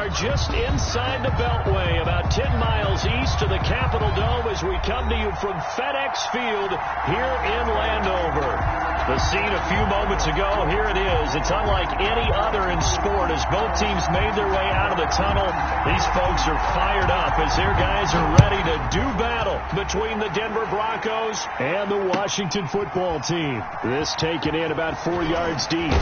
are just inside the Beltway, about 10 miles east of the Capitol Dome as we come to you from FedEx Field here in Landover. The scene a few moments ago, here it is. It's unlike any other in sport as both teams made their way out of the tunnel. These folks are fired up as their guys are ready to do battle between the Denver Broncos and the Washington football team. This taken in about 4 yards deep.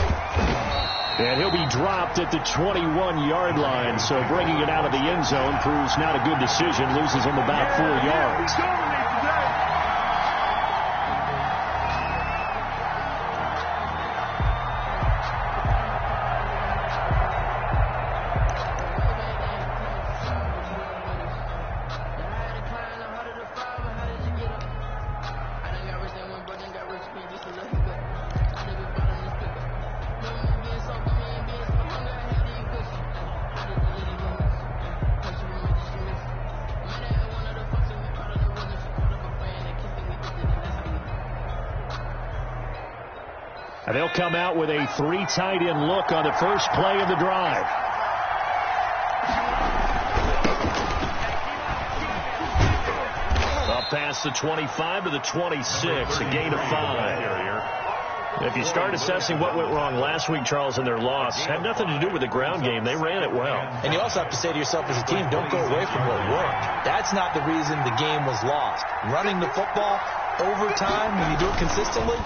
And he'll be dropped at the 21-yard line, so bringing it out of the end zone proves not a good decision. Loses him about 4 yards. They'll come out with a 3 tight end look on the first play of the drive. Up past the 25 to the 26, a gain of 5. If you start assessing what went wrong last week, Charles, in their loss, had nothing to do with the ground game. They ran it well. And you also have to say to yourself as a team, don't go away from what worked. That's not the reason the game was lost. Running the football over time, when you do it consistently,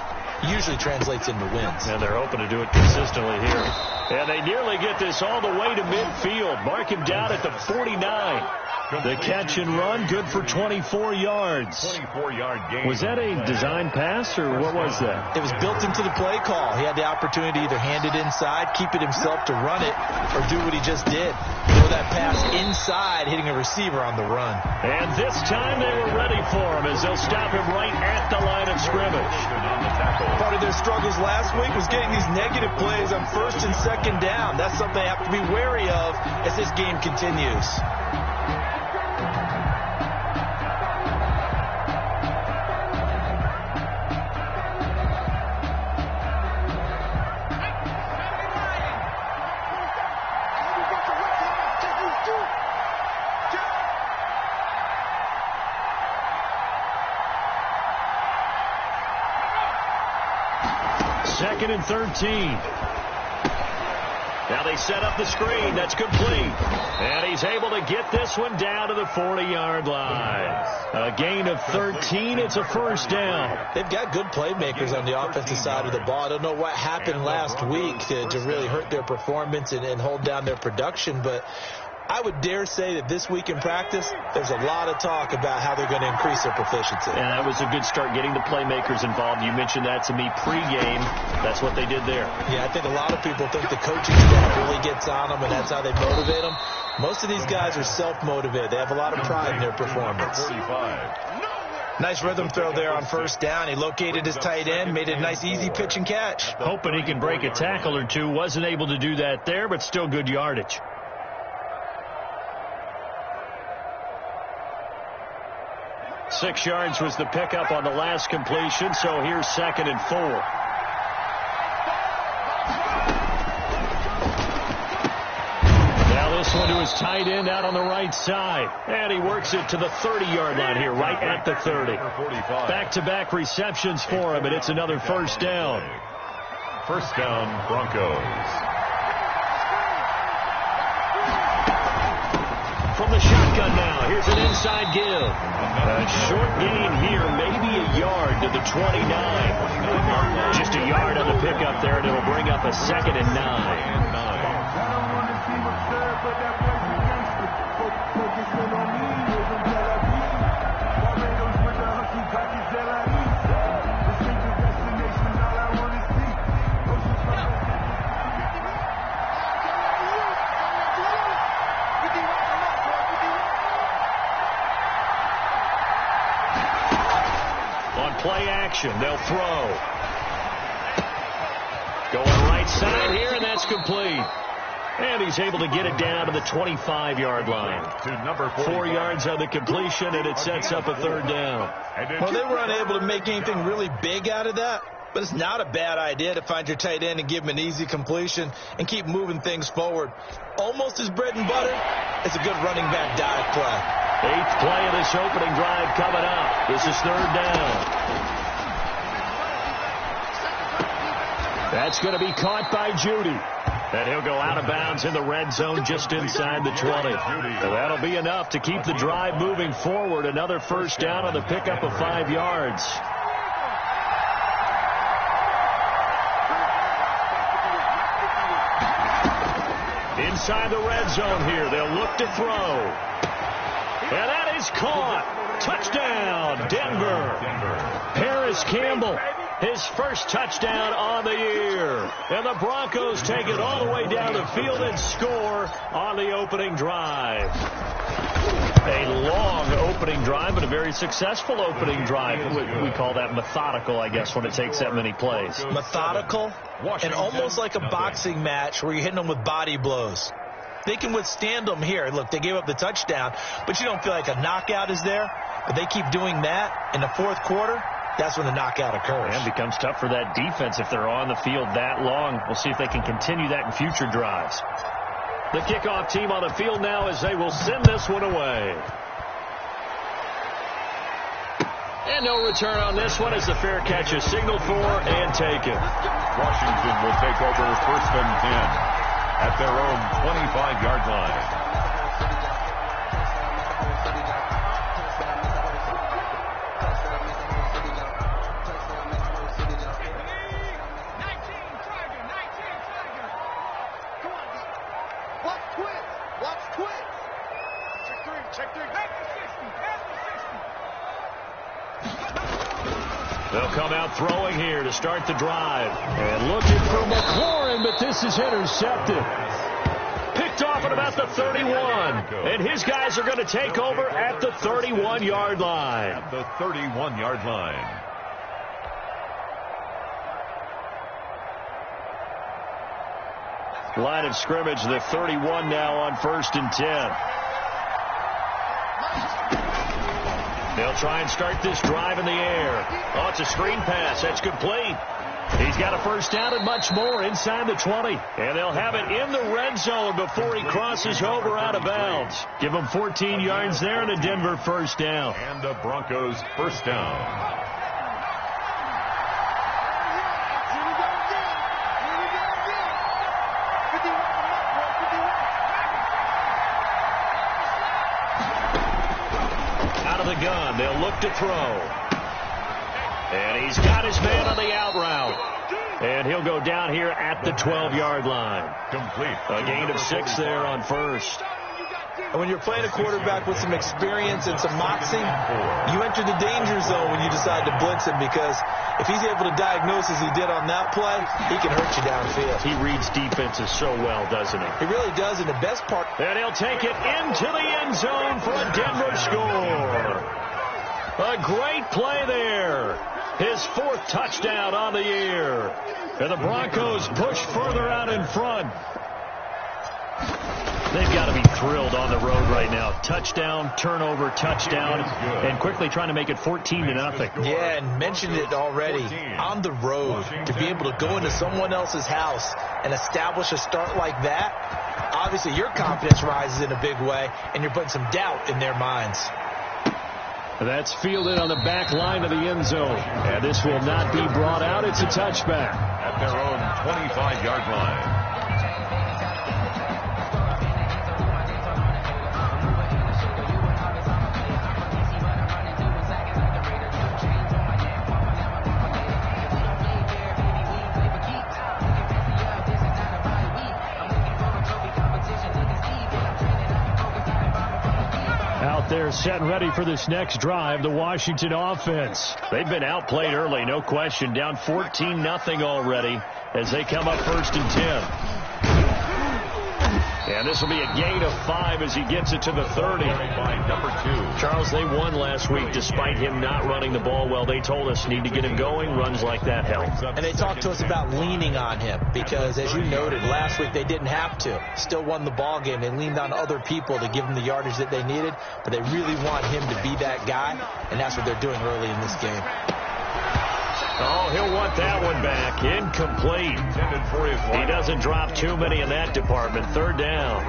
usually translates into wins. And they're hoping to do it consistently here. And they nearly get this all the way to midfield. Mark him down at the 49. The catch and run, good for 24 yards. 24-yard gain. Was that a design pass, or what was that? It was built into the play call. He had the opportunity to either hand it inside, keep it himself to run it, or do what he just did. Throw that pass inside, hitting a receiver on the run. And this time they were ready for him as they'll stop him right at the line of scrimmage. Part of their struggles last week was getting these negative plays on first and second down. That's something they have to be wary of as this game continues. Second and 13. Now they set up the screen. That's complete. And he's able to get this one down to the 40-yard line. A gain of 13. It's a first down. They've got good playmakers on the offensive side of the ball. I don't know what happened last week to really hurt their performance and hold down their production, but I would dare say that this week in practice, there's a lot of talk about how they're going to increase their proficiency. And that was a good start, getting the playmakers involved. You mentioned that to me pregame. That's what they did there. Yeah, I think a lot of people think the coaching staff really gets on them, and that's how they motivate them. Most of these guys are self-motivated. They have a lot of pride in their performance. 45. Nice rhythm throw there on first down. He located his tight end, made it a nice easy pitch and catch. Hoping he can break a tackle or two. Wasn't able to do that there, but still good yardage. Six yards was the pickup on the last completion, so here's second and 4. Now this one to his tight end out on the right side. And he works it to the 30-yard line here, right at the 30. Back-to-back receptions for him, and it's another first down. First down, Broncos. From the shotgun now, here's an inside give. A short gain here, maybe a yard to the 29. Just a yard on the pickup there, and it'll bring up a second and 9. Play action. They'll throw. Going right side here, and that's complete. And he's able to get it down to the 25-yard line. To number 4 yards on the completion, and it sets up a third down. Well, they were unable to make anything really big out of that, But it's not a bad idea to find your tight end and give him an easy completion and keep moving things forward. Almost his bread and butter. It's a good running back dive play. 8th play of this opening drive coming up. This is 3rd down. That's going to be caught by Judy. And he'll go out of bounds in the red zone just inside the 20. So that'll be enough to keep the drive moving forward. Another first down on the pickup of 5 yards. Inside the red zone here. They'll look to throw. And that is caught. Touchdown, Denver. Paris Campbell, his first touchdown on the year. And the Broncos take it all the way down the field and score on the opening drive. A long opening drive, but a very successful opening drive. We call that methodical, I guess, when it takes that many plays. Methodical and almost like a boxing match where you're hitting them with body blows. They can withstand them here. Look, they gave up the touchdown, but you don't feel like a knockout is there. But they keep doing that in the 4th quarter. That's when the knockout occurs. And it becomes tough for that defense if they're on the field that long. We'll see if they can continue that in future drives. The kickoff team on the field now as they will send this one away. And no return on this one as the fair catch is signaled for and taken. Washington will take over 1st and 10 at their own 25-yard line. They'll come out throwing here to start the drive. And looking for McLaurin, but this is intercepted. Picked off at about the 31. And his guys are going to take over at the 31-yard line. At the 31-yard line. Line of scrimmage, the 31 now on 1st and 10. They'll try and start this drive in the air. Oh, it's a screen pass. That's complete. He's got a first down and much more inside the 20. And they'll have it in the red zone before he crosses over out of bounds. Give him 14 yards there and a Denver first down. And the Broncos first down. The gun. They'll look to throw. And he's got his man on the out route. And he'll go down here at the 12-yard line. Complete. A gain of 6 there on 1st. And when you're playing a quarterback with some experience and some moxie, you enter the danger zone when you decide to blitz him, because if he's able to diagnose as he did on that play, he can hurt you downfield. He reads defenses so well, doesn't he? He really does, and the best part... And he'll take it into the end zone for a Denver score. A great play there. His 4th touchdown on the year. And the Broncos push further out in front. They've got to be thrilled on the road right now. Touchdown, turnover, touchdown, and quickly trying to make it 14-0. Yeah, and mentioned it already. On the road, to be able to go into someone else's house and establish a start like that, obviously your confidence rises in a big way, and you're putting some doubt in their minds. That's fielded on the back line of the end zone. And this will not be brought out. It's a touchback. At their own 25-yard line. They're set and ready for this next drive, the Washington offense. They've been outplayed early, no question. Down 14-0 already as they come up 1st and 10. And this will be a gain of 5 as he gets it to the 30. By number 2. Charles, they won last week despite him not running the ball well. They told us need to get him going. Runs like that help. And they talked to us about leaning on him because, as you noted, last week they didn't have to. Still won the ball game. They leaned on other people to give them the yardage that they needed, but they really want him to be that guy, and that's what they're doing early in this game. Oh, he'll want that one back. Incomplete. He doesn't drop too many in that department. Third down.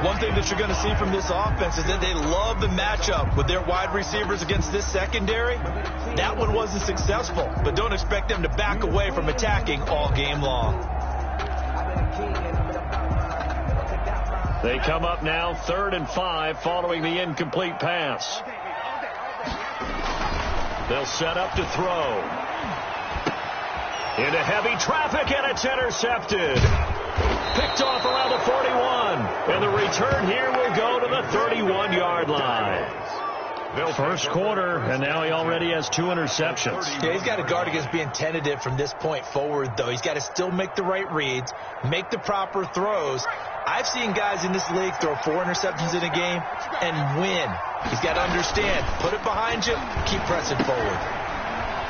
One thing that you're going to see from this offense is that they love the matchup with their wide receivers against this secondary. That one wasn't successful, but don't expect them to back away from attacking all game long. They come up now 3rd and 5 following the incomplete pass. They'll set up to throw. Into heavy traffic, and it's intercepted. Picked off around the 41. And the return here will go to the 31-yard line. First quarter, and now he already has 2 interceptions. Yeah, he's got to guard against being tentative from this point forward, though. He's got to still make the right reads, make the proper throws. I've seen guys in this league throw 4 interceptions in a game and win. He's got to understand, put it behind you, keep pressing forward.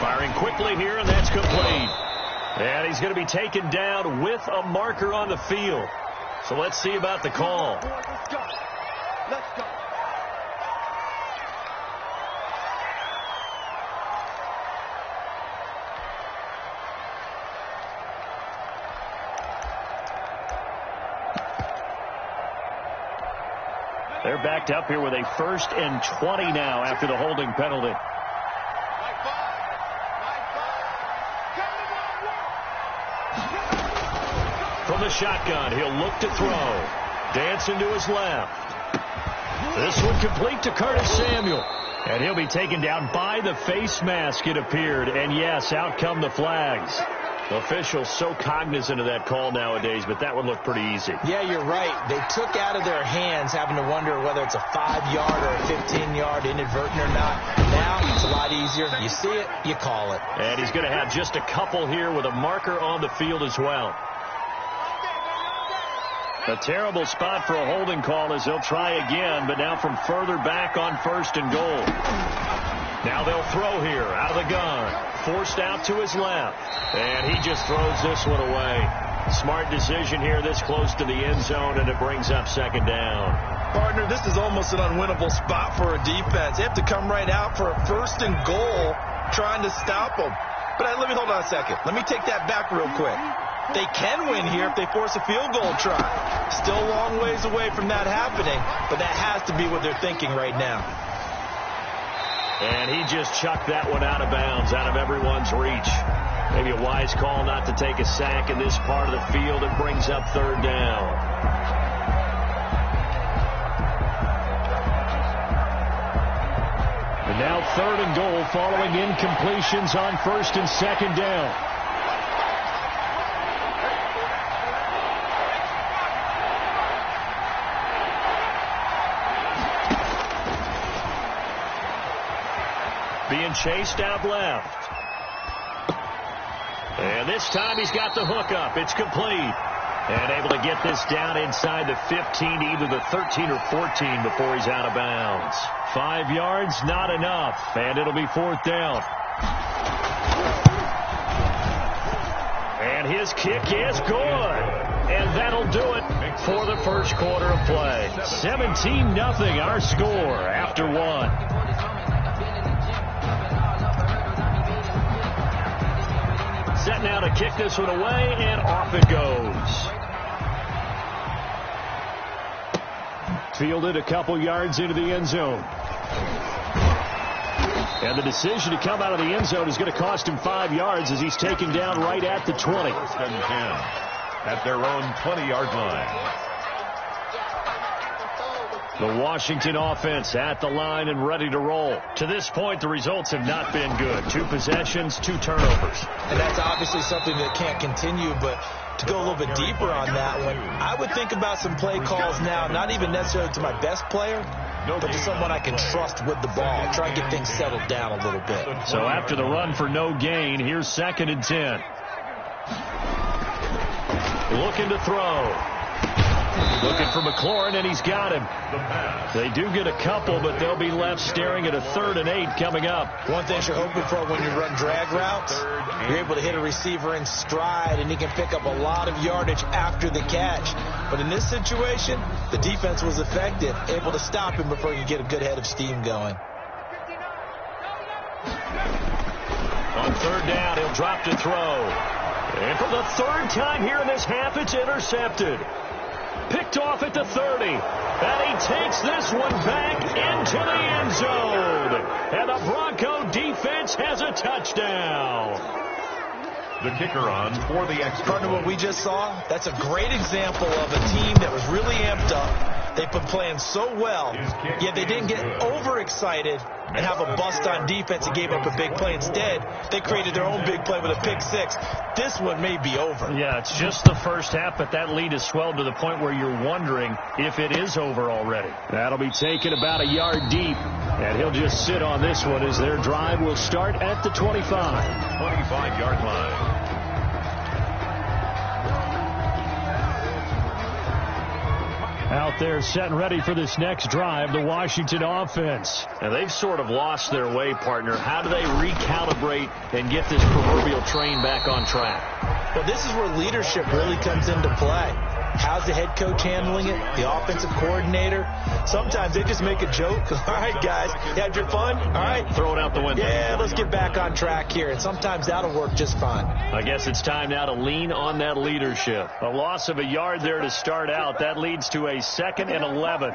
Firing quickly here, and that's complete. And he's going to be taken down with a marker on the field. So let's see about the call. Let's go. Let's go. They're backed up here with a 1st and 20 now after the holding penalty. From the shotgun, he'll look to throw. Dancing to his left. This one complete to Curtis Samuel. And he'll be taken down by the face mask, it appeared. And yes, out come the flags. The officials so cognizant of that call nowadays, but that would look pretty easy. Yeah, you're right. They took out of their hands having to wonder whether it's a 5-yard or a 15-yard inadvertent or not. Now it's a lot easier. You see it, you call it. And he's going to have just a couple here with a marker on the field as well. A terrible spot for a holding call as they'll try again, but now from further back on 1st and goal. Now they'll throw here out of the gun. Forced out to his left. And he just throws this one away. Smart decision here this close to the end zone, and it brings up 2nd down. Partner, this is almost an unwinnable spot for a defense. They have to come right out for a 1st and goal trying to stop them. But let me hold on a second. Let me take that back real quick. They can win here if they force a field goal try. Still a long ways away from that happening, but that has to be what they're thinking right now. And he just chucked that one out of bounds, out of everyone's reach. Maybe a wise call not to take a sack in this part of the field. It brings up 3rd down. And now 3rd and goal following incompletions on 1st and 2nd down. Being chased out left. And this time he's got the hook up. It's complete. And able to get this down inside the 15, either the 13 or 14 before he's out of bounds. 5 yards, not enough. And it'll be 4th down. And his kick is good. And that'll do it for the first quarter of play. 17-0 our score after 1. Set now to kick this one away, and off it goes. Fielded a couple yards into the end zone. And the decision to come out of the end zone is going to cost him 5 yards as he's taken down right at the 20. 1st and 10 at their own 20-yard line. The Washington offense at the line and ready to roll. To this point, the results have not been good. 2 possessions, 2 turnovers. And that's obviously something that can't continue, but to go a little bit deeper on that one, I would think about some play calls now, not even necessarily to my best player, but to someone I can trust with the ball. Try and get things settled down a little bit. So after the run for no gain, here's 2nd and 10. Looking to throw. Looking for McLaurin, and he's got him. They do get a couple, but they'll be left staring at a 3rd and 8 coming up. One thing you're hoping for when you run drag routes, you're able to hit a receiver in stride, and he can pick up a lot of yardage after the catch. But in this situation, the defense was effective, able to stop him before you get a good head of steam going. On third down, he'll drop to throw. And for the third time here in this half, it's intercepted. Picked off at the 30. And he takes this one back into the end zone. And the Bronco defense has a touchdown. The kicker on for the extra. Partner, what we just saw, that's a great example of a team that was really amped up. They've been playing so well, yet they didn't get overexcited and have a bust on defense and gave up a big play. Instead, they created their own big play with a pick six. This one may be over. Yeah, it's just the first half, but that lead has swelled to the point where you're wondering if it is over already. That'll be taken about a yard deep, and he'll just sit on this one as their drive will start at the 25. 25-yard line. Out there set and ready for this next drive, the Washington offense. And they've sort of lost their way, partner. How do they recalibrate and get this proverbial train back on track? Well, this is where leadership really comes into play. How's the head coach handling it? The offensive coordinator? Sometimes they just make a joke. All right, guys, you had your fun? All right. Throw it out the window. Yeah, let's get back on track here. And sometimes that'll work just fine. I guess it's time now to lean on that leadership. A loss of a yard there to start out. That leads to a 2nd and 11.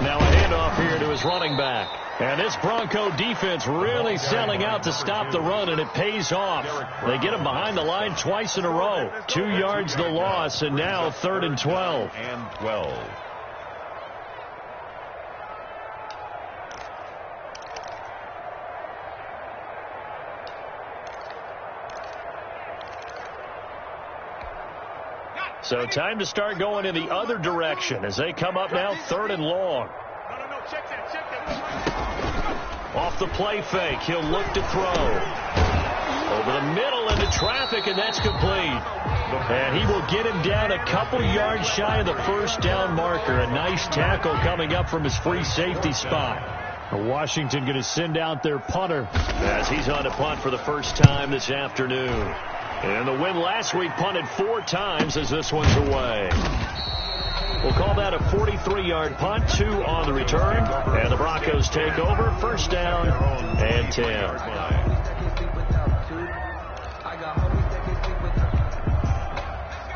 Now a handoff here to his running back. And this Bronco defense really selling out to stop the run, and it pays off. They get him behind the line twice in a row. 2 yards the loss, and now 3rd and 12. And 12. So time to start going in the other direction as they come up now 3rd and long. Off the play fake, he'll look to throw. Over the middle into traffic, and that's complete. And he will get him down a couple yards shy of the first down marker. A nice tackle coming up from his free safety spot. Washington going to send out their punter as he's on a punt for the first time this afternoon. And the win last week punted 4 times as this one's away. We'll call that a 43-yard punt, 2 on the return. And the Broncos take over, 1st down and 10.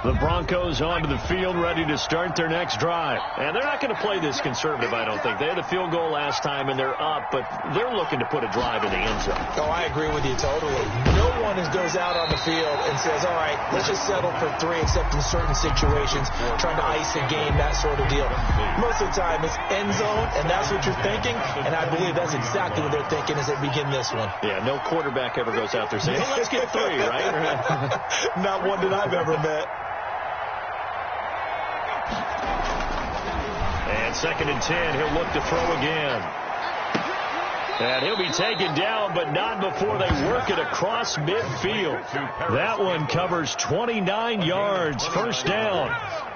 The Broncos onto the field, ready to start their next drive. And they're not going to play this conservative, I don't think. They had a field goal last time, and they're up, but they're looking to put a drive in the end zone. Oh, I agree with you totally. No one goes out on the field and says, all right, let's just settle for 3, except in certain situations, trying to ice a game, that sort of deal. Most of the time, it's end zone, and that's what you're thinking, and I believe that's exactly what they're thinking as they begin this one. Yeah, no quarterback ever goes out there saying, hey, let's get 3, right? Not one that I've ever met. And 2nd and 10, he'll look to throw again. And he'll be taken down, but not before they work it across midfield. That one covers 29 yards, 1st down.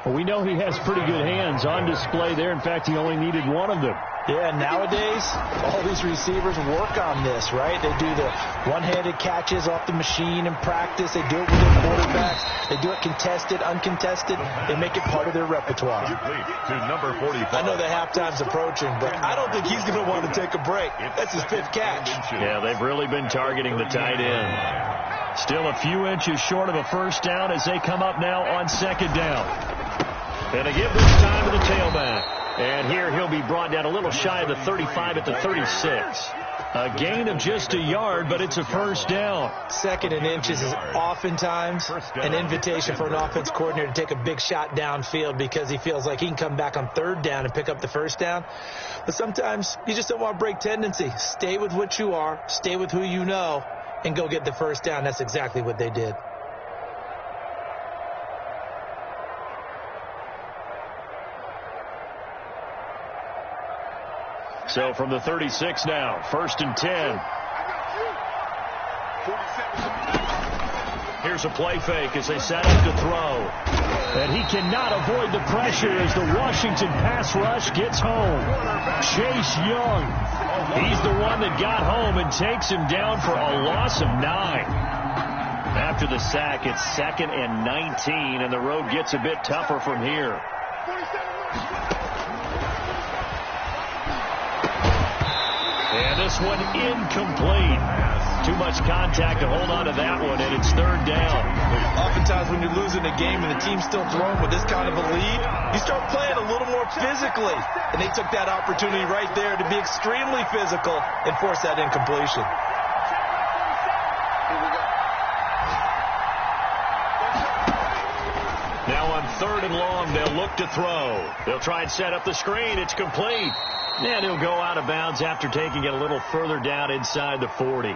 Well, we know he has pretty good hands on display there. In fact, he only needed 1 of them. Yeah, nowadays, all these receivers work on this, right? They do the one-handed catches off the machine in practice. They do it with their quarterbacks. They do it contested, uncontested. They make it part of their repertoire. To number 45. I know the halftime's approaching, but I don't think he's going to want to take a break. That's his 5th catch. Yeah, they've really been targeting the tight end. Still a few inches short of a 1st down as they come up now on 2nd down. And they give this time to the tailback. And here he'll be brought down a little shy of the 35 at the 36. A gain of just a yard, but it's a 1st down. 2nd and inches is oftentimes an invitation for an offense coordinator to take a big shot downfield because he feels like he can come back on 3rd down and pick up the 1st down. But sometimes you just don't want to break tendency. Stay with what you are, stay with who you know, and go get the 1st down. That's exactly what they did. So from the 36 now, 1st and 10. Here's a play fake as they set up to throw. And he cannot avoid the pressure as the Washington pass rush gets home. Chase Young, he's the one that got home and takes him down for a loss of 9. After the sack, it's 2nd and 19, and the road gets a bit tougher from here. one incomplete. Too much contact to hold on to that one, and it's third down. Oftentimes when you're losing a game and the team's still throwing with this kind of a lead, you start playing a little more physically. And they took that opportunity right there to be extremely physical and force that incompletion. Now on third and long, they'll look to throw. They'll try and set up the screen. It's complete. And he'll go out of bounds after taking it a little further down inside the 40.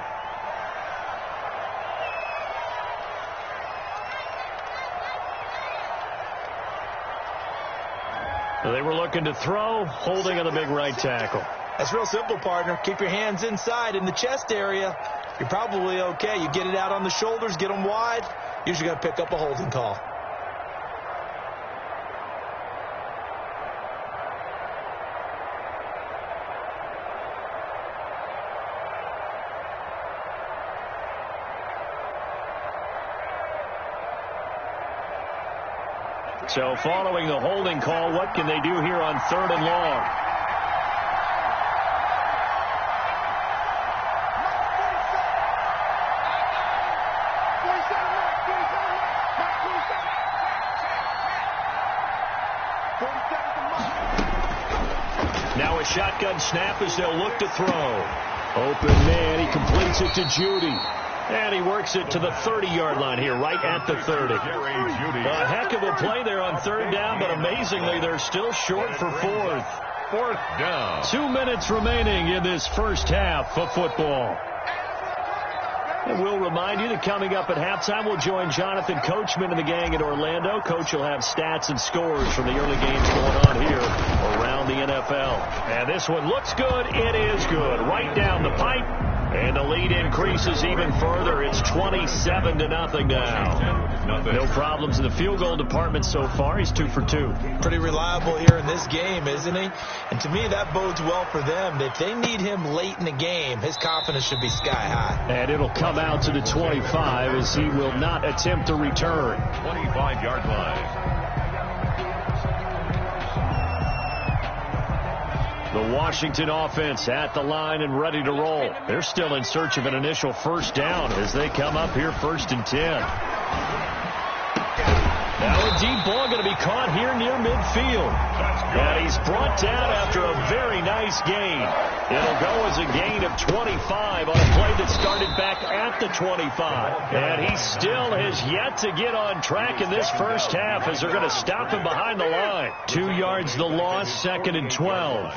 They were looking to throw, holding on the big right tackle. That's real simple, partner. Keep your hands inside in the chest area. You're probably okay. You get it out on the shoulders, get them wide. Usually got to pick up a holding call. So following the holding call, what can they do here on third and long? Now a shotgun snap as they'll look to throw. Open man, he completes it to Judy. And he works it to the 30-yard line here, right at the 30. A heck of a play there on third down, but amazingly, they're still short for fourth. Fourth down. 2 minutes remaining in this first half of football. And we'll remind you that coming up at halftime, we'll join Jonathan Coachman and the gang in Orlando. Coach will have stats and scores from the early games going on here around the NFL. And this one looks good. It is good. Right down the pipe. And the lead increases even further. It's 27-0 now. No problems in the field goal department so far. He's 2 for 2. Pretty reliable here in this game, isn't he? And to me, that bodes well for them. If they need him late in the game, his confidence should be sky high. And it'll come out to the 25 as he will not attempt to return. 25-yard line. The Washington offense at the line and ready to roll. They're still in search of an initial first down as they come up here 1st and 10. Now a deep ball going to be caught here near midfield. And he's brought down after a very nice gain. It'll go as a gain of 25 on a play that started back at the 25. And he still has yet to get on track in this first half as they're going to stop him behind the line. 2 yards the loss, 2nd and 12.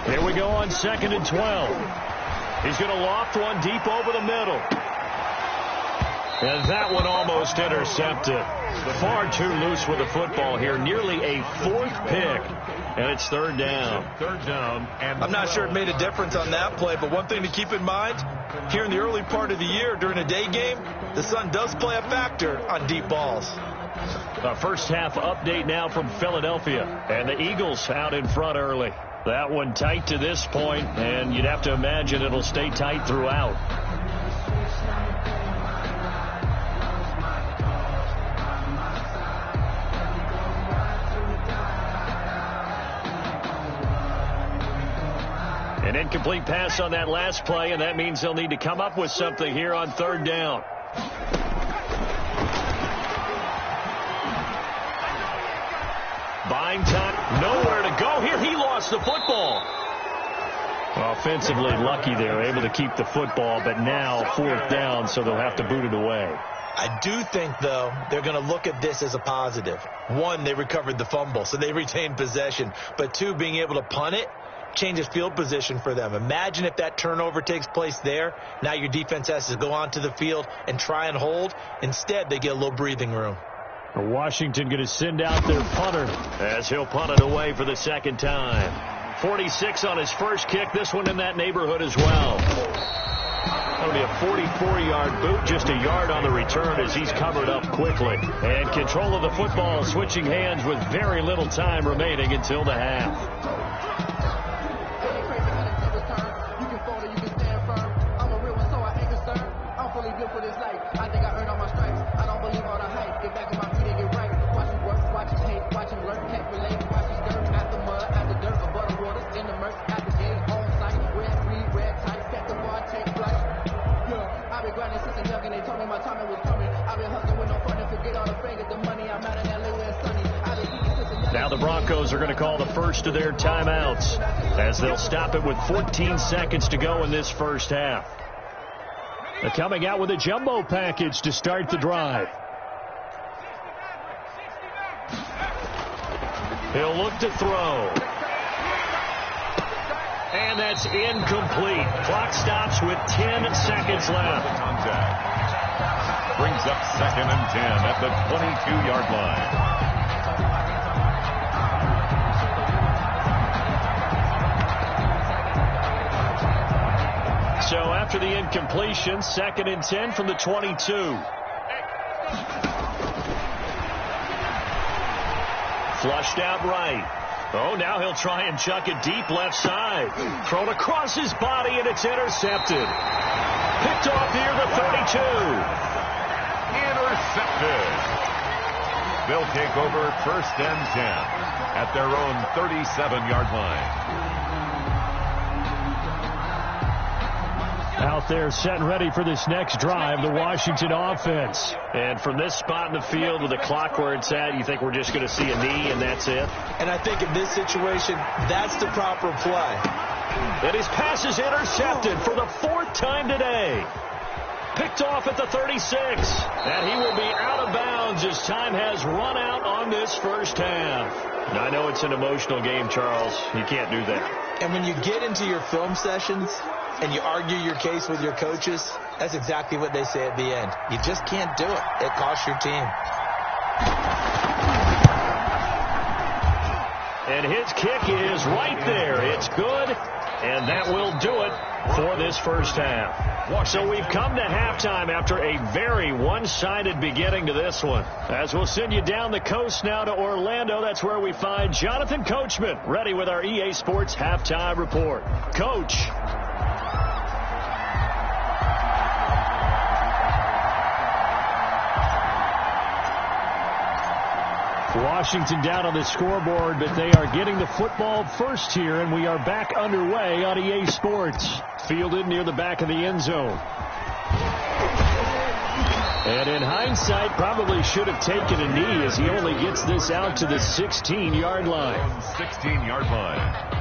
Here we go on 2nd and 12. He's going to loft one deep over the middle. And that one almost intercepted. Far too loose with the football here. Nearly a 4th pick. And it's 3rd down. 3rd down. And I'm not sure it made a difference on that play, but one thing to keep in mind, here in the early part of the year during a day game, the sun does play a factor on deep balls. A first half update now from Philadelphia. And the Eagles out in front early. That one tight to this point, and you'd have to imagine it'll stay tight throughout. An incomplete pass on that last play, and that means they'll need to come up with something here on 3rd down. Buying time, nowhere to go here. He lost the football. Offensively lucky there, able to keep the football, but now 4th down, so they'll have to boot it away. I do think, though, they're going to look at this as a positive. 1, they recovered the fumble, so they retained possession. But 2, being able to punt it changes field position for them. Imagine if that turnover takes place there. Now your defense has to go onto the field and try and hold. Instead, they get a little breathing room. Washington going to send out their punter as he'll punt it away for the 2nd time. 46 on his first kick. This one in that neighborhood as well. That'll be a 44-yard boot, just a yard on the return as he's covered up quickly. And control of the football switching hands with very little time remaining until the half. Now the Broncos are going to call the first of their timeouts as they'll stop it with 14 seconds to go in this first half. They're coming out with a jumbo package to start the drive. He'll look to throw. And that's incomplete. Clock stops with 10 seconds left. Brings up 2nd and 10 at the 22-yard line. So after the incompletion, 2nd and 10 from the 22. Flushed out right. Oh, now he'll try and chuck it deep left side. Thrown across his body, and it's intercepted. Picked off near the 32. Intercepted. They'll take over 1st and 10 at their own 37-yard line. Out there set and ready for this next drive, the Washington offense. And from this spot in the field with the clock where it's at, you think we're just going to see a knee and that's it? And I think in this situation, that's the proper play. And his pass is intercepted for the 4th time today. Picked off at the 36. And he will be out of bounds as time has run out on this first half. Now, I know it's an emotional game, Charles. You can't do that. And when you get into your film sessions and you argue your case with your coaches, that's exactly what they say at the end. You just can't do it. It costs your team. And his kick is right there. It's good, and that will do it for this first half. So we've come to halftime after a very one-sided beginning to this one. As we'll send you down the coast now to Orlando, that's where we find Jonathan Coachman ready with our EA Sports Halftime Report. Coach. Washington down on the scoreboard, but they are getting the football first here, and we are back underway on EA Sports. Fielded near the back of the end zone. And in hindsight, probably should have taken a knee as he only gets this out to the 16-yard line. 16-yard line.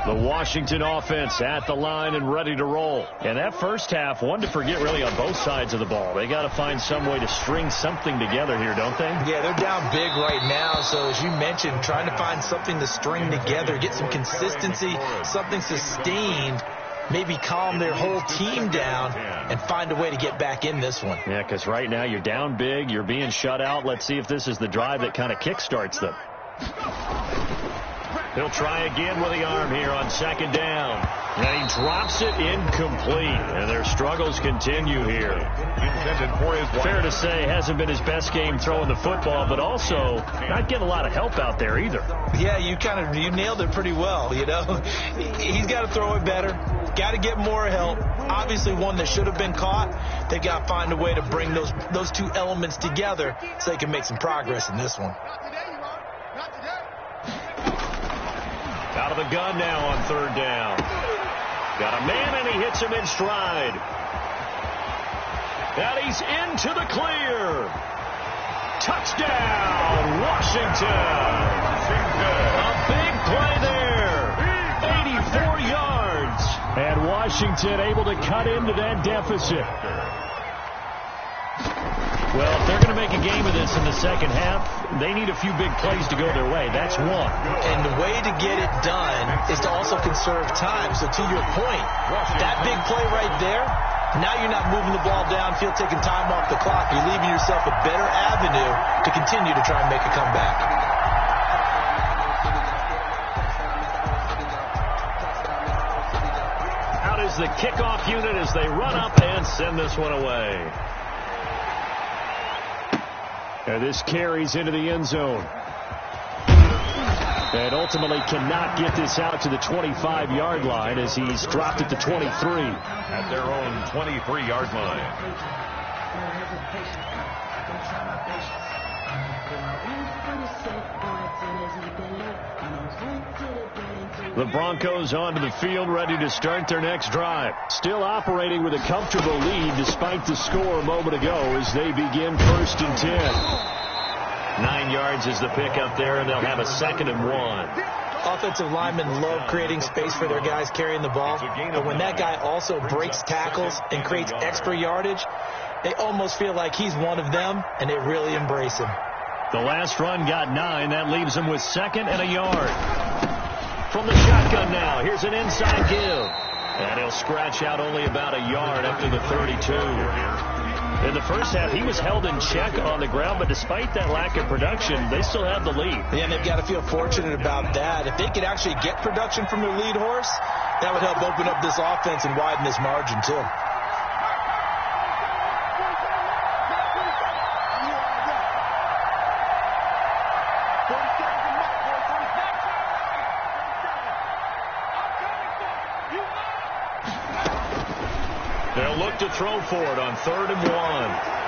The Washington offense at the line and ready to roll. And that first half, one to forget really on both sides of the ball. They got to find some way to string something together here, don't they? Yeah, they're down big right now. So as you mentioned, trying to find something to string together, get some consistency, something sustained, maybe calm their whole team down and find a way to get back in this one. Yeah, because right now you're down big, you're being shut out. Let's see if this is the drive that kind of kickstarts them. He'll try again with the arm here on 2nd down. And he drops it incomplete. And their struggles continue here. Fair to say, hasn't been his best game throwing the football, but also not getting a lot of help out there either. Yeah, you nailed it pretty well, you know. He's got to throw it better. Got to get more help. Obviously one that should have been caught. They've got to find a way to bring those two elements together so they can make some progress in this one. Out of the gun now on 3rd down. Got a man, and he hits him in stride. And he's into the clear. Touchdown, Washington. A big play there. 84 yards. And Washington able to cut into that deficit. Well, if they're going to make a game of this in the second half, they need a few big plays to go their way. That's one. And the way to get it done is to also conserve time. So to your point, that big play right there, now you're not moving the ball downfield, taking time off the clock. You're leaving yourself a better avenue to continue to try and make a comeback. is the kickoff unit as they run up and send this one away. And this carries into the end zone. And ultimately cannot get this out to the 25-yard line as he's dropped at the 23. At their own 23-yard line. The Broncos onto the field, ready to start their next drive. Still operating with a comfortable lead despite the score a moment ago as they begin 1st and 10. 9 yards is the pickup there, and they'll have a 2nd and 1. Offensive linemen love creating space for their guys carrying the ball, but when that guy also breaks tackles and creates extra yardage, they almost feel like he's one of them, and they really embrace him. The last run got 9. That leaves them with 2nd and a yard. From the shotgun now, here's an inside give. And he'll scratch out only about a yard after the 32. In the first half, he was held in check on the ground, but despite that lack of production, they still have the lead. Yeah, and they've got to feel fortunate about that. If they could actually get production from their lead horse, that would help open up this offense and widen this margin, too. They'll look to throw for it on 3rd and 1.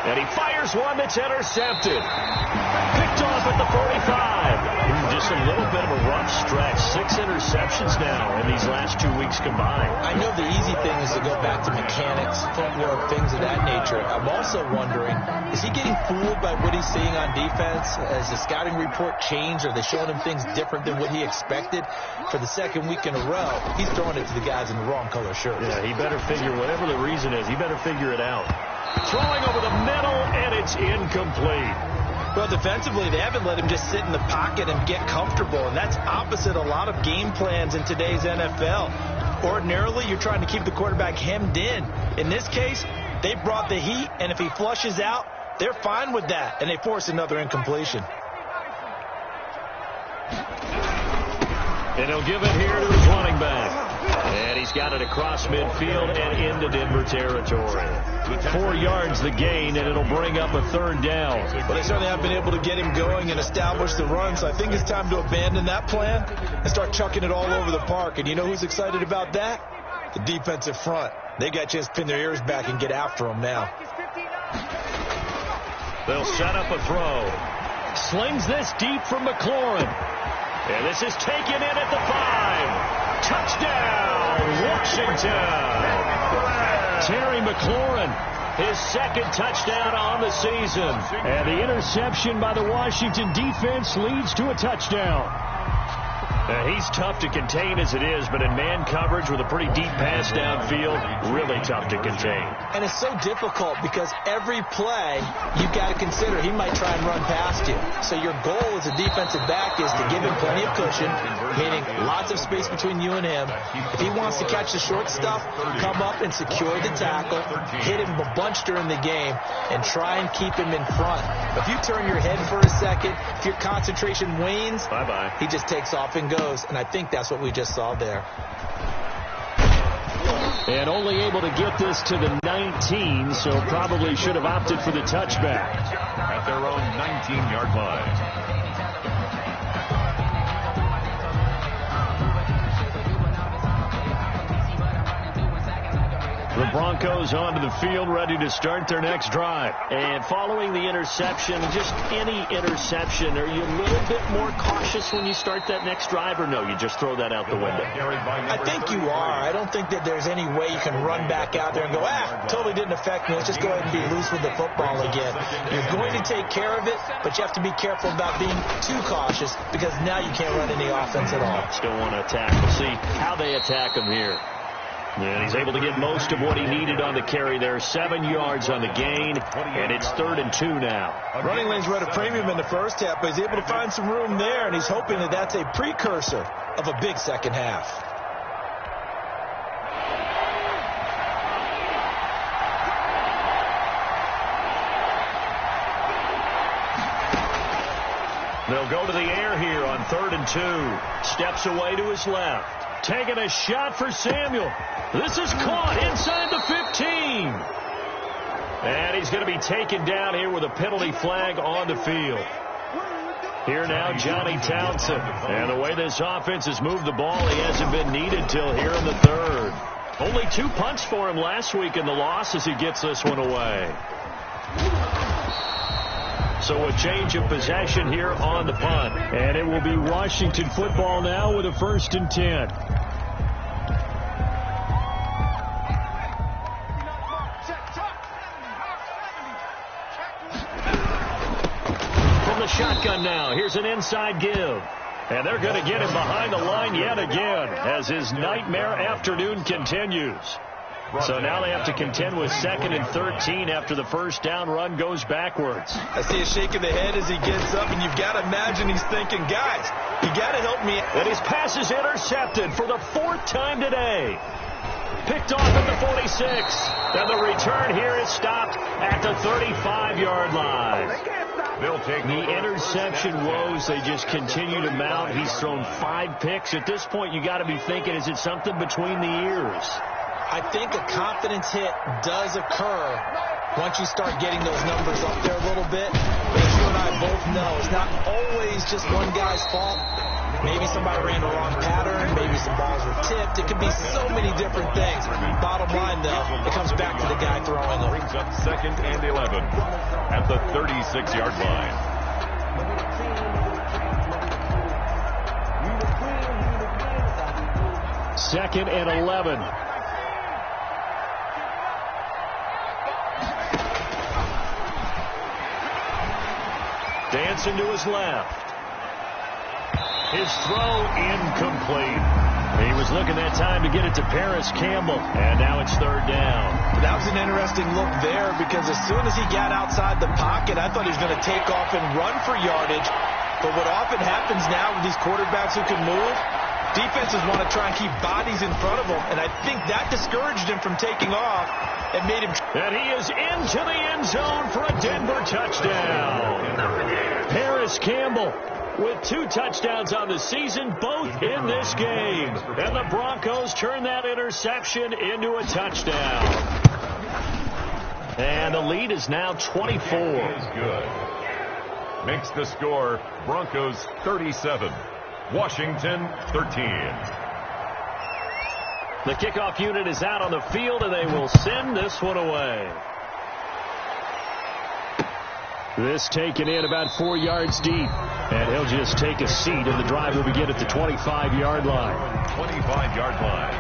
And he fires one that's intercepted. Picked off at the 45. Just a little bit of a rough stretch. 6 interceptions now in these last 2 weeks combined. I know the easy thing is to go back to mechanics, footwork, things of that nature. I'm also wondering, is he getting fooled by what he's seeing on defense? Has the scouting report changed? Are they showing him things different than what he expected? For the 2nd week in a row, he's throwing it to the guys in the wrong color shirts. Yeah, he better figure, whatever the reason is, he better figure it out. Throwing over the middle, and it's incomplete. Well, defensively, they haven't let him just sit in the pocket and get comfortable, and that's opposite a lot of game plans in today's NFL. Ordinarily, you're trying to keep the quarterback hemmed in. In this case, they brought the heat, and if he flushes out, they're fine with that, and they force another incompletion. And he'll give it here to his running back. And he's got it across midfield and into Denver territory. 4 yards the gain, and it'll bring up a 3rd down. Well, they certainly haven't been able to get him going and establish the run, so I think it's time to abandon that plan and start chucking it all over the park. And you know who's excited about that? The defensive front. They got a chance to pin their ears back and get after him now. They'll set up a throw. Slings this deep from McLaurin. And this is taken in at the 5. Touchdown, Washington. Terry McLaurin, his 2nd touchdown on the season. And the interception by the Washington defense leads to a touchdown. He's tough to contain as it is, but in man coverage with a pretty deep pass downfield, really tough to contain. And it's so difficult because every play you've got to consider he might try and run past you. So your goal as a defensive back is to give him plenty of cushion, meaning lots of space between you and him. If he wants to catch the short stuff, come up and secure the tackle, hit him a bunch during the game, and try and keep him in front. If you turn your head for a second, if your concentration wanes, bye-bye. He just takes off and goes. And I think that's what we just saw there. And only able to get this to the 19, so probably should have opted for the touchback. At their own 19-yard line. The Broncos onto the field, ready to start their next drive. And following the interception, just any interception, are you a little bit more cautious when you start that next drive, or no, you just throw that out the window? I think you are. I don't think that there's any way you can run back out there and go, totally didn't affect me. Let's just go ahead and be loose with the football again. You're going to take care of it, but you have to be careful about being too cautious because now you can't run any offense at all. Still want to attack. We'll see how they attack him here. And he's able to get most of what he needed on the carry there. 7 yards on the gain, and it's 3rd and 2 now. Running lanes were at a premium in the first half, but he's able to find some room there, and he's hoping that that's a precursor of a big second half. They'll go to the air here on 3rd and 2. Steps away to his left. taking a shot for Samuel. This is caught inside the 15. And he's going to be taken down here with a penalty flag on the field. Here now, Johnny Townsend. And the way this offense has moved the ball, he hasn't been needed till here in the third. Only 2 punts for him last week in the loss as he gets this one away. So a change of possession here on the punt. And it will be Washington football now with a 1st and 10. Shotgun now. Here's an inside give. And they're going to get him behind the line yet again as his nightmare afternoon continues. So now they have to contend with 2nd and 13 after the first down run goes backwards. I see a shake of the head as he gets up, and you've got to imagine he's thinking, guys, you got to help me. And his pass is intercepted for the 4th time today. Picked off at the 46. And the return here is stopped at the 35-yard line. The interception woes, they just continue to mount. He's thrown 5 picks. At this point, you got to be thinking, is it something between the ears? I think a confidence hit does occur once you start getting those numbers up there a little bit. But as you and I both know, it's not always just one guy's fault. Maybe somebody ran the wrong pattern. Maybe some balls were tipped. It could be so many different things. Bottom line, though, it comes back to the guy throwing them. Brings up 2nd and 11 at the 36-yard line. Second and 11. Dancing to his left. His throw incomplete. He was looking that time to get it to Paris Campbell, and now it's 3rd down. That was an interesting look there because as soon as he got outside the pocket, I thought he was going to take off and run for yardage. But what often happens now with these quarterbacks who can move, defenses want to try and keep bodies in front of them, and I think that discouraged him from taking off and made him. And he is into the end zone for a Denver touchdown. Paris Campbell with 2 touchdowns on the season, both in this game. And the Broncos turn that interception into a touchdown. And the lead is now 24. Good. Makes the score Broncos 37, Washington 13. The kickoff unit is out on the field, and they will send this one away. This taken in about 4 yards deep. And he'll just take a seat, and the drive will begin at the 25-yard line. 25-yard line.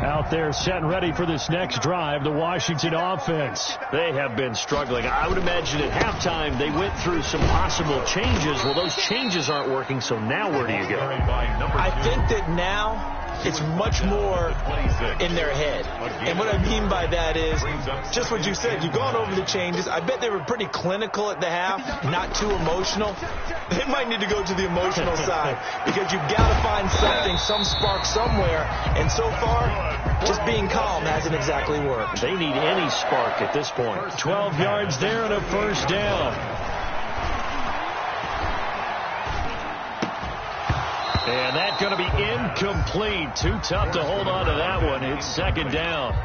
Out there set and ready for this next drive, the Washington offense. They have been struggling. I would imagine at halftime they went through some possible changes. Well, those changes aren't working, so now where do you go? I think that now it's much more in their head. And what I mean by that is just what you said. You've gone over the changes. I bet they were pretty clinical at the half, not too emotional. They might need to go to the emotional side because you've got to find something, some spark somewhere. And so far, just being calm hasn't exactly worked. They need any spark at this point. 12 yards there and a 1st down. And that's going to be incomplete. Too tough to hold on to that one. It's 2nd down.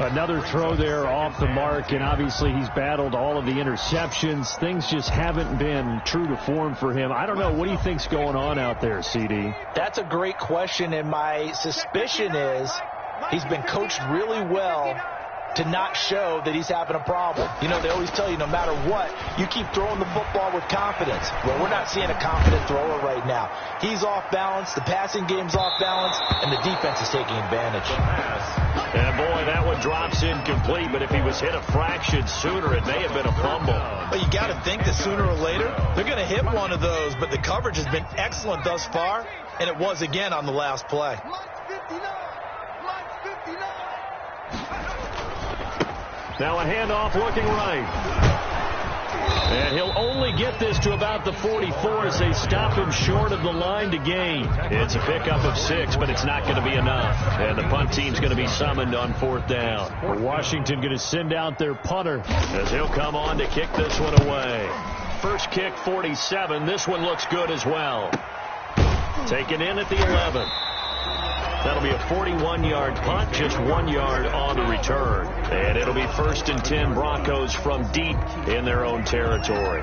Another throw there off the mark, and obviously he's battled all of the interceptions. Things just haven't been true to form for him. I don't know. What do you think's going on out there, CD? That's a great question, and my suspicion is he's been coached really well to not show that he's having a problem. You know, they always tell you no matter what, you keep throwing the football with confidence. Well, we're not seeing a confident thrower right now. He's off balance, the passing game's off balance, and the defense is taking advantage. And boy, that one drops incomplete, but if he was hit a fraction sooner, it may have been a fumble. But you got to think that sooner or later, they're going to hit one of those, but the coverage has been excellent thus far, and it was again on the last play. Now a handoff looking right. And he'll only get this to about the 44 as they stop him short of the line to gain. It's a pickup of 6, but it's not going to be enough. And the punt team's going to be summoned on 4th down. Washington going to send out their punter as he'll come on to kick this one away. first kick 47. This one looks good as well. Taken in at the 11. That'll be a 41-yard punt, just 1 yard on the return. And it'll be 1st and 10 Broncos from deep in their own territory.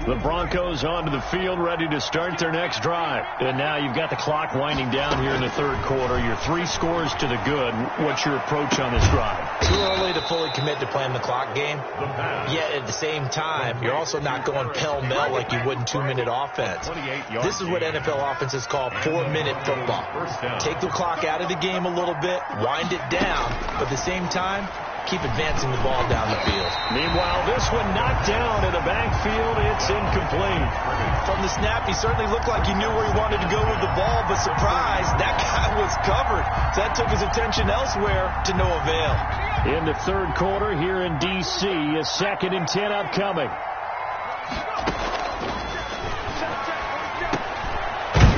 The Broncos onto the field, ready to start their next drive. And now you've got the clock winding down here in the third quarter. You're 3 scores to the good. What's your approach on this drive? Too early to fully commit to playing the clock game. Yet at the same time, you're also not going pell-mell like you would in 2-minute offense. This is what NFL offenses call 4-minute football. Take the clock out of the game a little bit, wind it down, but at the same time, keep advancing the ball down the field. Meanwhile, this one knocked down in the backfield. It's incomplete. From the snap, he certainly looked like he knew where he wanted to go with the ball, but surprise, that guy was covered. So that took his attention elsewhere to no avail. In the third quarter here in D.C., a 2nd and 10 upcoming.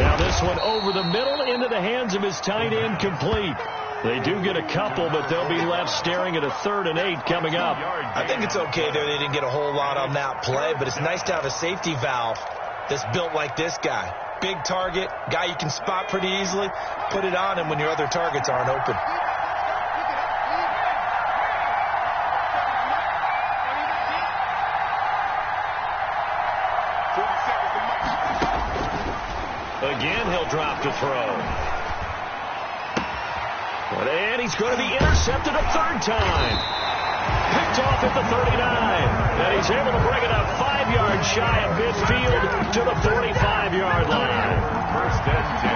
Now this one over the middle into the hands of his tight end, complete. They do get a couple, but they'll be left staring at a 3rd and 8 coming up. I think it's okay there. They didn't get a whole lot on that play, but it's nice to have a safety valve that's built like this guy. Big target, guy you can spot pretty easily. Put it on him when your other targets aren't open. Again, he'll drop to throw. And he's going to be intercepted a 3rd time. Picked off at the 39. And he's able to bring it up 5 yards shy of midfield to the 45-yard line. 1st and 10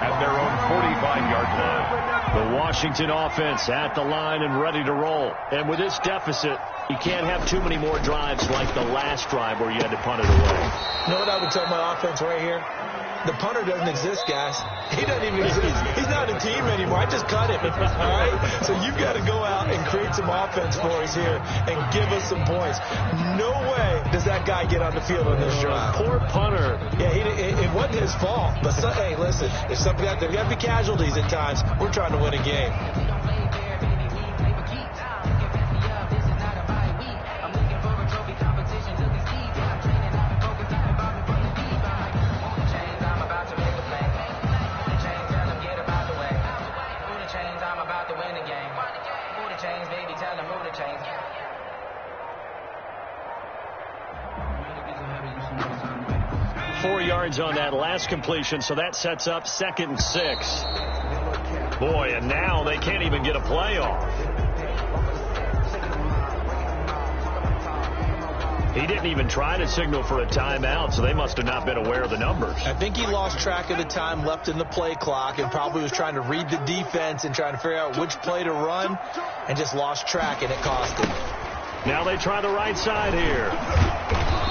at their own 45-yard line. The Washington offense at the line and ready to roll. And with this deficit, you can't have too many more drives like the last drive where you had to punt it away. You know what I would tell my offense right here? The punter doesn't exist, guys. He doesn't even exist. He's not a team anymore. I just cut him. All right? So you've got to go out and create some offense for us here and give us some points. No way does that guy get on the field on this drive. Poor punter. Yeah, it wasn't his fault. But, hey, listen, if there's got to be casualties at times, we're trying to win a game. On that last completion, so that sets up 2nd and 6. Boy, and now they can't even get a play off. He didn't even try to signal for a timeout, so they must have not been aware of the numbers. I think he lost track of the time left in the play clock and probably was trying to read the defense and trying to figure out which play to run and just lost track, and it cost him. Now they try the right side here.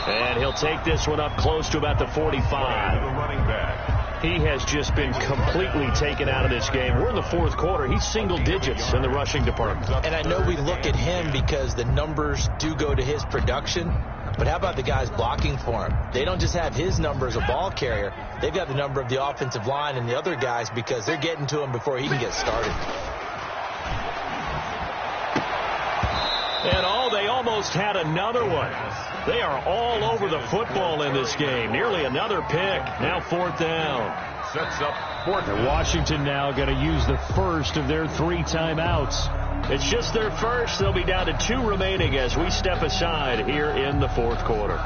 And he'll take this one up close to about the 45. He has just been completely taken out of this game. We're in the 4th quarter. He's single digits in the rushing department. And I know we look at him because the numbers do go to his production. But how about the guys blocking for him? They don't just have his number as a ball carrier. They've got the number of the offensive line and the other guys because they're getting to him before he can get started. And they almost had another one. They are all over the football in this game. Nearly another pick. Now 4th down. Sets up 4th. And Washington now going to use the first of their 3 timeouts. It's just their first. They'll be down to 2 remaining as we step aside here in the 4th quarter.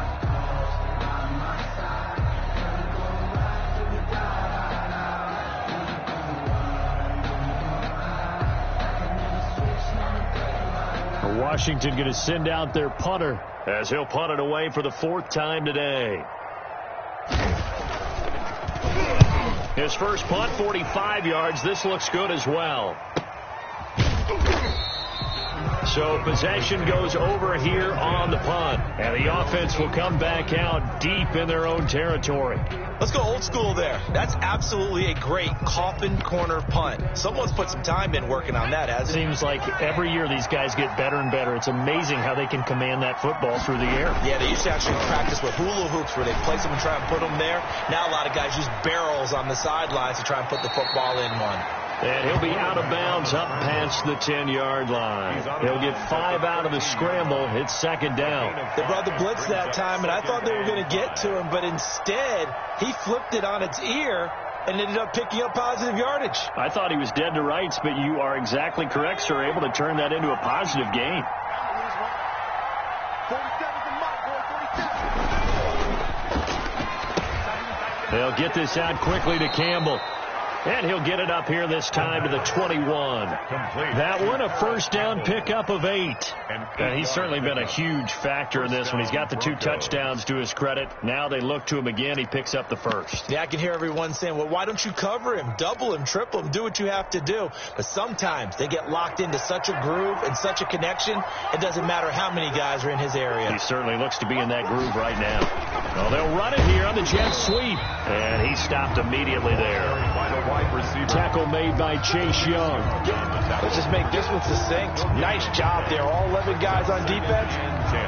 Washington going to send out their punter as he'll punt it away for the 4th time today. His first punt, 45 yards. This looks good as well. So possession goes over here on the punt. And the offense will come back out deep in their own territory. Let's go old school there. That's absolutely a great coffin corner punt. Someone's put some time in working on that, hasn't it? Seems like every year these guys get better and better. It's amazing how they can command that football through the air. Yeah, they used to actually practice with hula hoops where they place them and try and put them there. Now a lot of guys use barrels on the sidelines to try and put the football in one. And he'll be out of bounds up past the 10-yard line. He'll get 5 out of the scramble. It's second down. They brought the blitz that time, and I thought they were going to get to him, but instead he flipped it on its ear and ended up picking up positive yardage. I thought he was dead to rights, but you are exactly correct, sir. Able to turn that into a positive gain. They'll get this out quickly to Campbell. And he'll get it up here this time to the 21. That one, a first down pickup of 8. And he's certainly been a huge factor in this one. He's got the 2 touchdowns to his credit. Now they look to him again. He picks up the first. Yeah, I can hear everyone saying, well, why don't you cover him, double him, triple him, do what you have to do. But sometimes they get locked into such a groove and such a connection, it doesn't matter how many guys are in his area. He certainly looks to be in that groove right now. Well, they'll run it here on the jet sweep. And he stopped immediately there. Tackle made by Chase Young. Let's just make this one succinct. Nice job there. All 11 guys on defense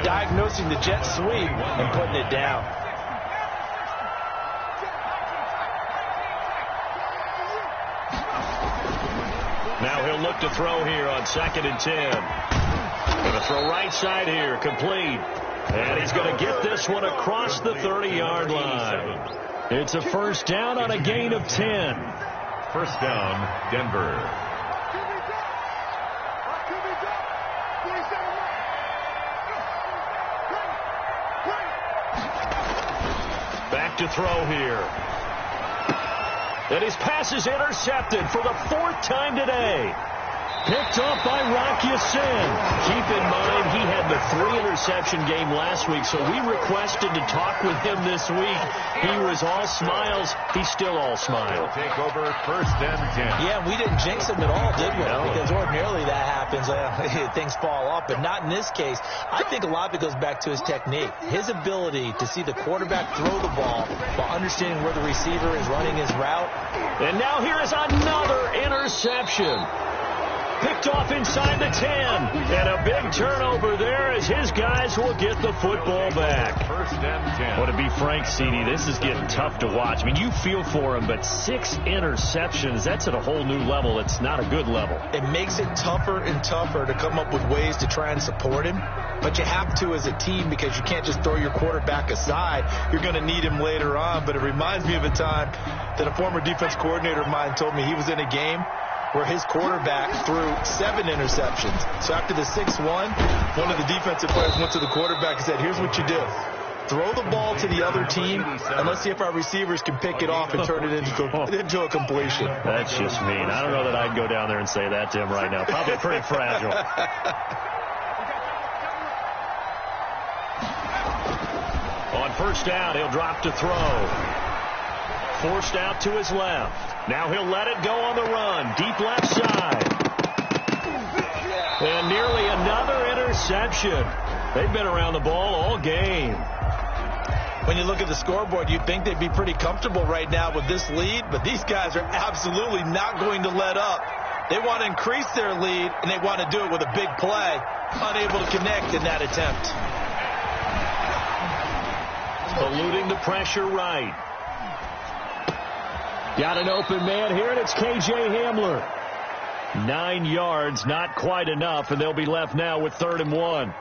diagnosing the jet sweep and putting it down. Now he'll look to throw here on 2nd and 10. Going to throw right side here, complete. And he's going to get this one across the 30-yard line. It's a first down on a gain of 10. First down, Denver. Back to throw here. And his pass is intercepted for the 4th time today. Picked off by Rock Ya-Sin. Keep in mind, he had the 3-interception game last week, so we requested to talk with him this week. He was all smiles. He's still all smiles. Take over first and 10. Yeah, we didn't jinx him at all, did we? No. Because ordinarily that happens. Things fall off, but not in this case. I think a lot of it goes back to his technique. His ability to see the quarterback throw the ball while understanding where the receiver is running his route. And now here is another interception. Picked off inside the 10. And a big turnover there as his guys will get the football back. First and 10. Well, to be frank, CD, this is getting tough to watch. I mean, you feel for him, but 6 interceptions, that's at a whole new level. It's not a good level. It makes it tougher and tougher to come up with ways to try and support him. But you have to as a team because you can't just throw your quarterback aside. You're going to need him later on. But it reminds me of a time that a former defense coordinator of mine told me he was in a game where his quarterback threw 7 interceptions. So after the 6-1, one of the defensive players went to the quarterback and said, here's what you do. Throw the ball to the other team, and let's see if our receivers can pick it off and turn it into a completion. That's just mean. I don't know that I'd go down there and say that to him right now. Probably pretty fragile. On first down, he'll drop to throw. Forced out to his left. Now he'll let it go on the run. Deep left side. And nearly another interception. They've been around the ball all game. When you look at the scoreboard, you'd think they'd be pretty comfortable right now with this lead, but these guys are absolutely not going to let up. They want to increase their lead, and they want to do it with a big play. Unable to connect in that attempt. Eluding the pressure right. Got an open man here, and it's K.J. Hamler. 9 yards, not quite enough, and they'll be left now with 3rd and 1.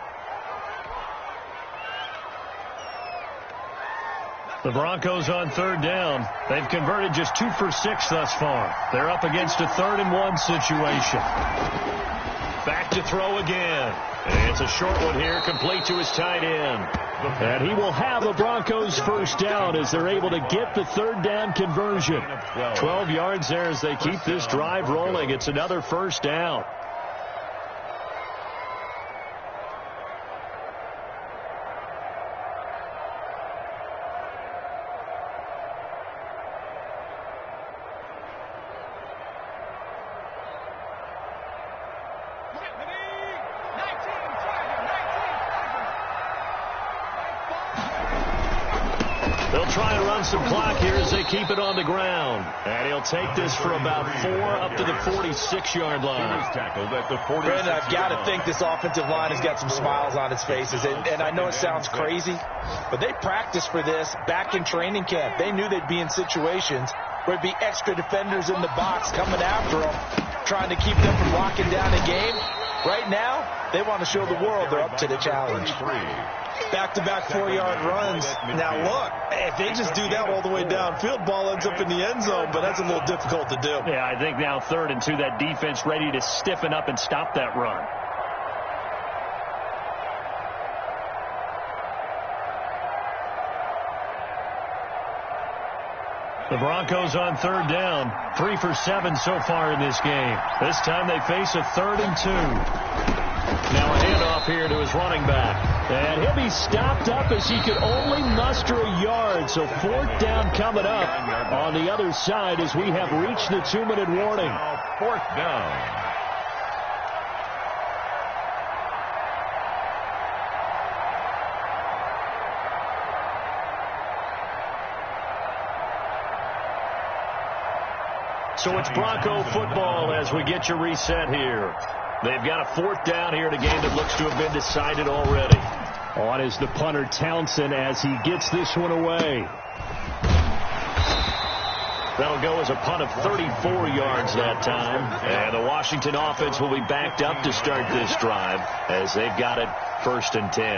The Broncos on 3rd down. They've converted just 2 for 6 thus far. They're up against a 3rd and 1 situation. Back to throw again. And it's a short one here, complete to his tight end. And he will have a Broncos first down as they're able to get the 3rd down conversion. 12 yards there as they keep this drive rolling. It's another first down. They'll try and run some clock here as they keep it on the ground. And he'll take this for about 4 up to the 46-yard line. Brandon, I've got to think this offensive line has got some smiles on its faces. And I know it sounds crazy, but they practiced for this back in training camp. They knew they'd be in situations There'd be extra defenders in the box coming after them, trying to keep them from locking down a game. Right now, they want to show the world they're up to the challenge. Back-to-back 4-yard runs. Now, look, if they just do that all the way downfield, ball ends up in the end zone, but that's a little difficult to do. Yeah, I think now 3rd and 2, that defense ready to stiffen up and stop that run. The Broncos on 3rd down. 3 for 7 so far in this game. This time they face a 3rd and 2. Now a handoff here to his running back. And he'll be stopped up as he could only muster a yard. So 4th down coming up on the other side as we have reached the 2-minute warning. Now 4th down. So it's Bronco football as we get you reset here. They've got a 4th down here in a game that looks to have been decided already. On is the punter Townsend as he gets this one away. That'll go as a punt of 34 yards that time. And the Washington offense will be backed up to start this drive as they've got it 1st and 10.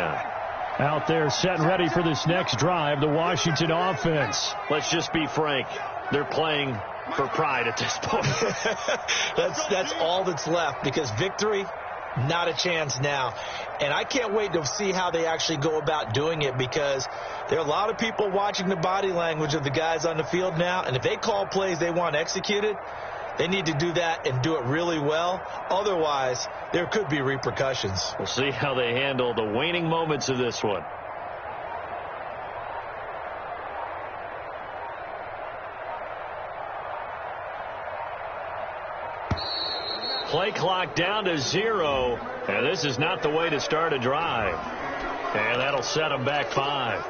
Out there set and ready for this next drive, the Washington offense. Let's just be frank. They're playing for pride at this point. That's all that's left, because victory, not a chance now. And I can't wait to see how they actually go about doing it, because there are a lot of people watching the body language of the guys on the field now, and if they call plays they want executed, they need to do that and do it really well. Otherwise, there could be repercussions. We'll see how they handle the waning moments of this one. Play clock down to 0, and this is not the way to start a drive. And that'll set them back 5.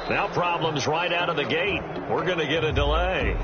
Now problems right out of the gate. We're going to get a delay.